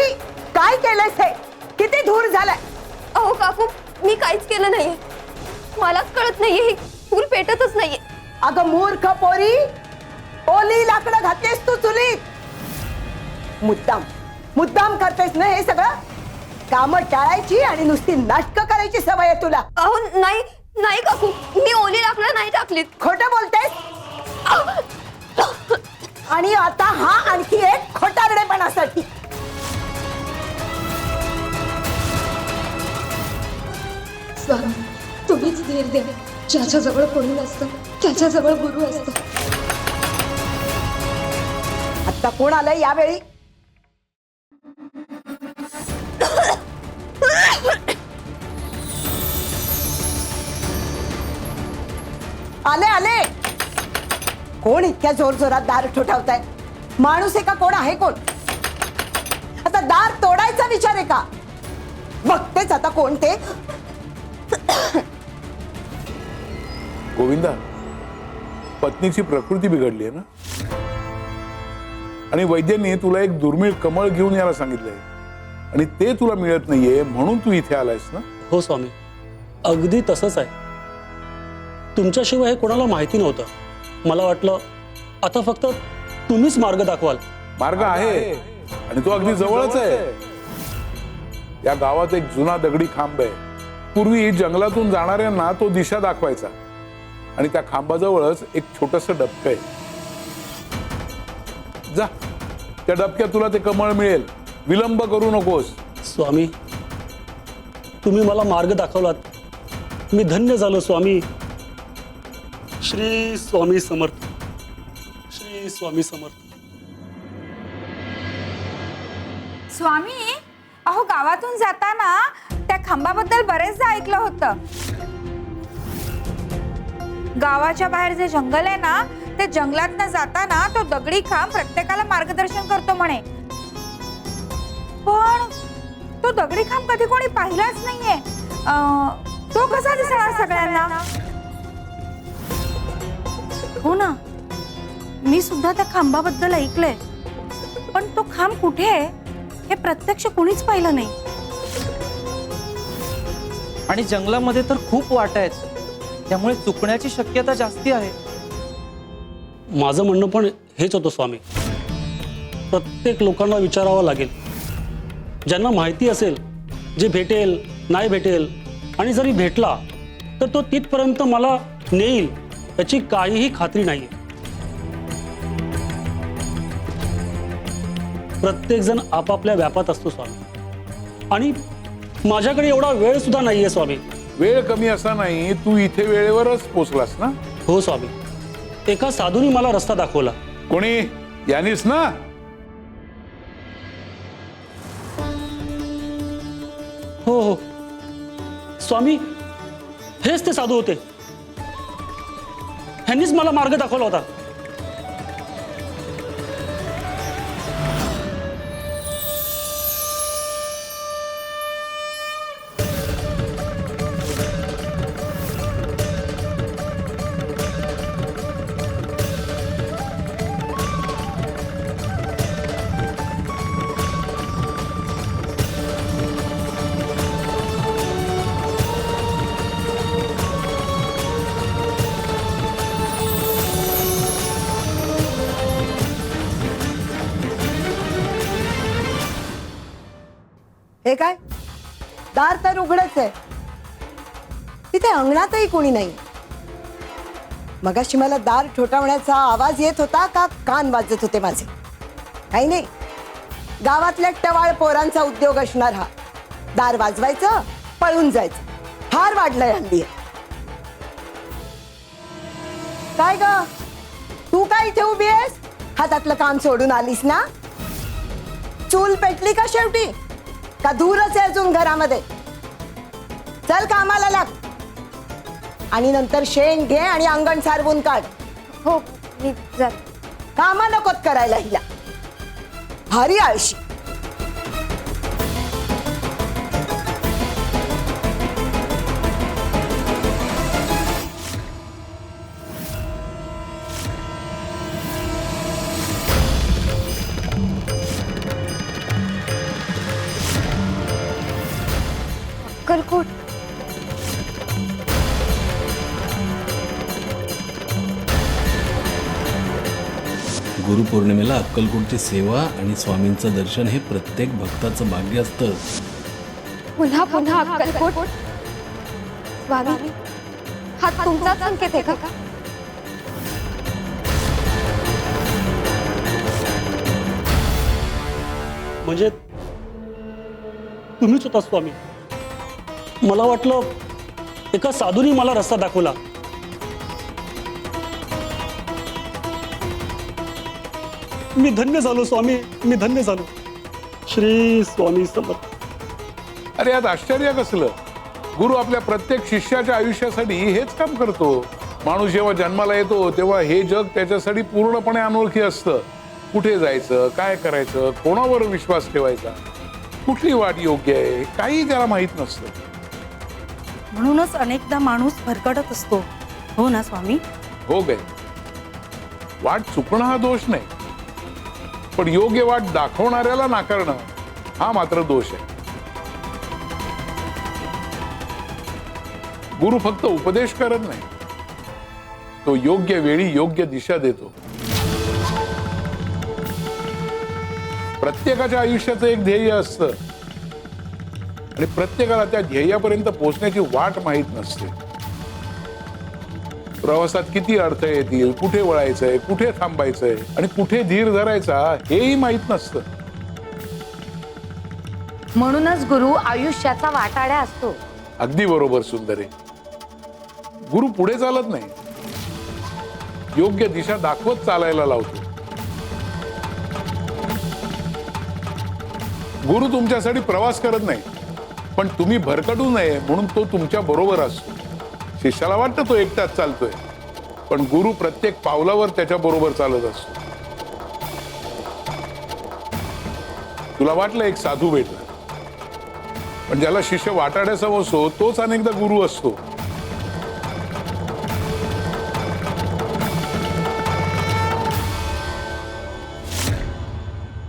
स्वामी काय केलंस हे? किती धूर झालाय? अहो काकू, मी काहीच केलं नाहीये. मलाच कळत नाहीये, ही चूल पेटतच नाहीये. अगं मूर्ख पोरी, ओली लाकडं घातलीस तू चुलीत. मुद्दाम मुद्दाम करतेस ना हे सगळं? कामं टाळायची आणि नुसती नाटकं करायची सवय आहे तुला. अहो नाही नाही काकू, मी ओली लाकडं नाही टाकलीत. खोटं बोलतेस. आणि आता हा आणखी एक खोटारडेपणासाठी. स्वामी, तुम्हीच धीर द्या. ज्याच्या जवळ कोणी नसतं त्याच्या जवळ गुरु असतं. आता कोण आलंय यावेळी? आले आले. कोण इतक्या जोर जोरात दार ठोठावताय? माणूस आहे का कोण आहे कोण? आता दार तोडायचा विचार आहे का? बघतेच आता कोण ते. गोविंदा, पत्नीची प्रकृती बिघडली आहे ना, आणि वैद्यांनी तुला एक दुर्मिळ कमळ घेऊन यायला सांगितलंय आणि ते तुला मिळत नाहीये म्हणून तू इथे आलायस ना? हो स्वामी, अगदी तसंच आहे. तुमच्याशिवाय हे कोणाला माहिती नव्हतं. मला वाटलं आता फक्त तुम्हीच मार्ग दाखवाल. मार्ग आहे आणि तो अगदी जवळच आहे. या गावात एक जुना दगडी खांब आहे. पूर्वी जंगलातून जाणाऱ्यांना तो दिशा दाखवायचा आणि त्या खांबाजवळच एक छोटस डबकं आहे. जा, त्या डबक्यात तुला ते कमळ मिळेल. विलंब करू नकोस. स्वामी, तुम्ही मला मार्ग दाखवलात. मी धन्य झालो स्वामी. श्री स्वामी समर्थ. श्री स्वामी समर्थ. स्वामी, अहो गावातून जाताना त्या खांबाबद्दल बरेचदा ऐकलं होतं. गावाच्या बाहेर जे जंगल आहे ना, ते जंगलात न जाताना तो दगडी खांब प्रत्येकाला मार्गदर्शन करतो म्हणे. पण तो दगडी खांब कधी कोणी पाहिलाच नाहीये. तो कसा दिसणार सगळ्यांना? हो ना, मी सुद्धा त्या खांबाबद्दल ऐकलंय, पण तो खांब कुठे आहे हे प्रत्यक्ष कुणीच पाहिलं नाही. आणि जंगलामध्ये तर खूप वाटा आहेत, त्यामुळे चुकण्याची शक्यता जास्ती आहे. माझं म्हणणं पण हेच होतं स्वामी. प्रत्येक लोकांना विचारावं लागेल. ज्यांना माहिती असेल, जे भेटेल नाही भेटेल, आणि जरी भेटला तर तो तिथपर्यंत मला नेईल याची काहीही खात्री नाही. प्रत्येक जण आपापल्या व्यापात असतो स्वामी, आणि माझ्याकडे एवढा वेळ सुद्धा नाहीये स्वामी. वेळ कमी असा नाही, तू इथे वेळेवरच पोचलास ना? हो स्वामी, एका साधूनी मला रस्ता दाखवला. कोणी? यानीच ना? हो हो स्वामी, हेच ते साधू होते. ह्यांनीच मला मार्ग दाखवला होता. हे काय? दार तर उघडच आहे. तिथे अंगणातही कोणी नाही. मगाशी मला दार ठोठावण्याचा आवाज येत होता का कान वाजत होते माझे? काही नाही, गावातल्या टवाळ पोरांचा उद्योग असणार हा. दार वाजवायचं, पळून जायचं. फार वाढलंय हल्ली. काय ग, तू काय इथे उभी आहेस? हातातलं काम सोडून आलीस ना? चूल पेटली का शेवटी? का दूरच आहे अजून घरामध्ये? चल कामाला लाग, आणि नंतर शेण घे आणि अंगण सारवून काढ. हो, मी जात. कामा नकोत करायला हिला. भारी आळशी. गुरुपौर्णिमेला अक्कलकोटची सेवा आणि स्वामींचं दर्शन हे प्रत्येक भक्ताचं भाग्य असतं. पुन्हा पुन्हा अक्कलकोट. स्वामी, हा तुमचा संकेत आहे का? म्हणजे तुम्हीच होता स्वामी. मला वाटलं एका साधूनी मला रस्ता दाखवला. मी धन्य झालो स्वामी, मी धन्य झालो. श्री स्वामी समर्थ. अरे यात आश्चर्य कसलं? गुरु आपल्या प्रत्येक शिष्याच्या आयुष्यासाठी हेच काम करतो. माणूस जेव्हा जन्माला येतो तेव्हा हे जग त्याच्यासाठी पूर्णपणे अनोळखी असतं. कुठे जायचं, काय करायचं, कोणावर विश्वास ठेवायचा, कुठली वाट योग्य आहे, काही त्याला माहित नसतं. म्हणूनच अनेकदा माणूस भरकटत असतो. हो ना स्वामी? हो गे, वाट चुकणं हा दोष नाही, पण योग्य वाट दाखवणाऱ्याला नाकारणं हा मात्र दोष आहे. गुरु फक्त उपदेश करत नाही, तो योग्य वेळी योग्य दिशा देतो. प्रत्येकाच्या आयुष्याचं एक ध्येय असतं आणि प्रत्येकाला त्या ध्येयापर्यंत पोहोचण्याची वाट माहीत नसते. प्रवासात किती अडथळे येतील, कुठे वळायचंय, कुठे थांबायचंय आणि कुठे धीर धरायचा हेही माहीत नसतं. म्हणूनच गुरु आयुष्याचा वाटाड्या असतो. अगदी बरोबर सुंदरे. गुरु पुढे चालत नाही, योग्य दिशा दाखवत चालायला लावतो. गुरु तुमच्यासाठी प्रवास करत नाही, पण तुम्ही भरकटू नये म्हणून तो तुमच्या बरोबर असतो. शिष्याला वाटतं तो एकटाच चालतोय, पण गुरु प्रत्येक पावलावर त्याच्या बरोबर चालत असतो. तुला वाटलं एक साधू भेटला, पण ज्याला शिष्य वाटाड्या समजतो तोच अनेकदा गुरु असतो.